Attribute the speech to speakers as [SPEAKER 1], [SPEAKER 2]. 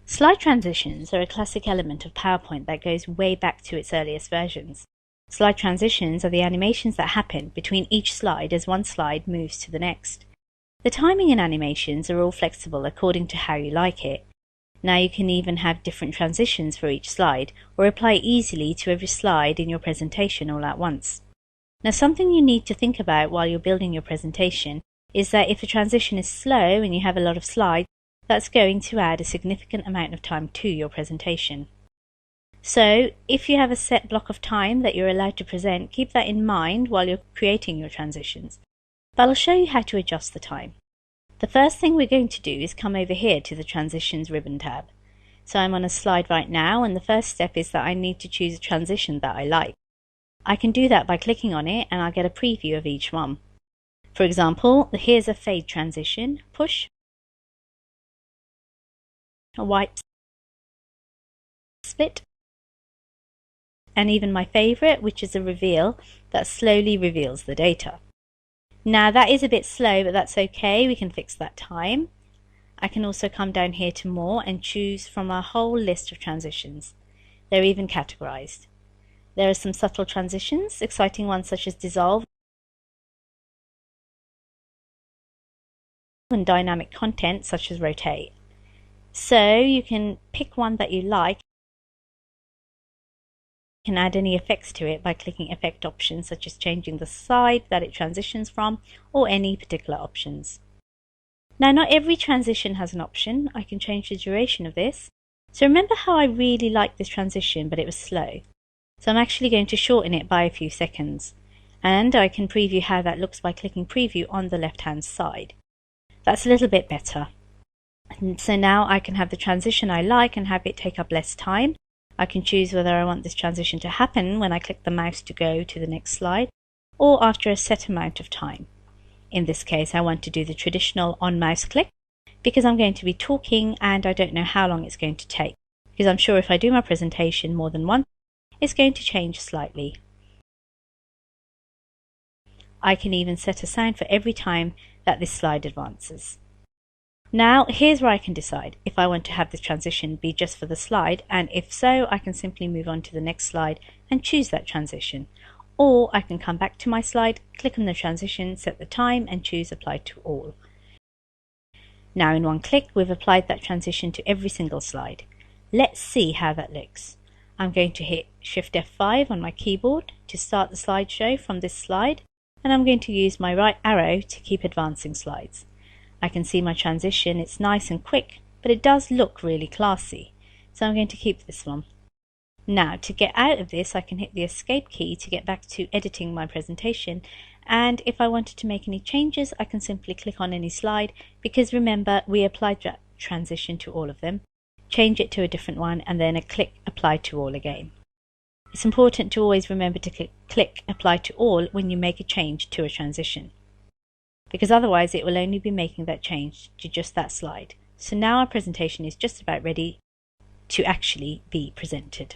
[SPEAKER 1] Slide transitions are a classic element of PowerPoint that goes way back to its earliest versions. Slide transitions are the animations that happen between each slide as one slide moves to the next. The timing and animations are all flexible according to how you like it. Now you can even have different transitions for each slide, or apply easily to every slide in your presentation all at once. Now something you need to think about while you're building your presentation is that if a transition is slow and you have a lot of slides, that's going to add a significant amount of time to your presentation. So if you have a set block of time that you're allowed to present, keep that in mind while you're creating your transitions. But I'll show you how to adjust the time. The first thing we're going to do is come over here to the Transitions ribbon tab. So I'm on a slide right now, and the first step is that I need to choose a transition that I like. I can do that by clicking on it, and I'll get a preview of each one. For example, here's a fade transition, push, a wipe split, and even my favorite, which is a reveal that slowly reveals the data. Now that is a bit slow, but that's okay, we can fix that time. I can also come down here to more and choose from a whole list of transitions. They're even categorized. There are some subtle transitions, exciting ones such as dissolve and dynamic content such as rotate. So you can pick one that you like. You can add any effects to it by clicking effect options such as changing the side that it transitions from or any particular options. Now not every transition has an option. I can change the duration of this. So remember how I really liked this transition but it was slow. So I'm actually going to shorten it by a few seconds. And I can preview how that looks by clicking preview on the left hand side. That's a little bit better. And so now I can have the transition I like and have it take up less time. I can choose whether I want this transition to happen when I click the mouse to go to the next slide or after a set amount of time. In this case, I want to do the traditional on mouse click because I'm going to be talking and I don't know how long it's going to take, because I'm sure if I do my presentation more than once, it's going to change slightly. I can even set a sound for every time that this slide advances. Now here's where I can decide if I want to have this transition be just for the slide, and if so, I can simply move on to the next slide and choose that transition. Or I can come back to my slide, click on the transition, set the time and choose apply to all. Now in one click we've applied that transition to every single slide. Let's see how that looks. I'm going to hit Shift F5 on my keyboard to start the slideshow from this slide, and I'm going to use my right arrow to keep advancing slides. I can see my transition, it's nice and quick, but it does look really classy. So I'm going to keep this one. Now to get out of this, I can hit the escape key to get back to editing my presentation, and if I wanted to make any changes I can simply click on any slide, because remember we applied that transition to all of them, change it to a different one and then click apply to all again. It's important to always remember to click apply to all when you make a change to a transition, because otherwise it will only be making that change to just that slide. So now our presentation is just about ready to actually be presented.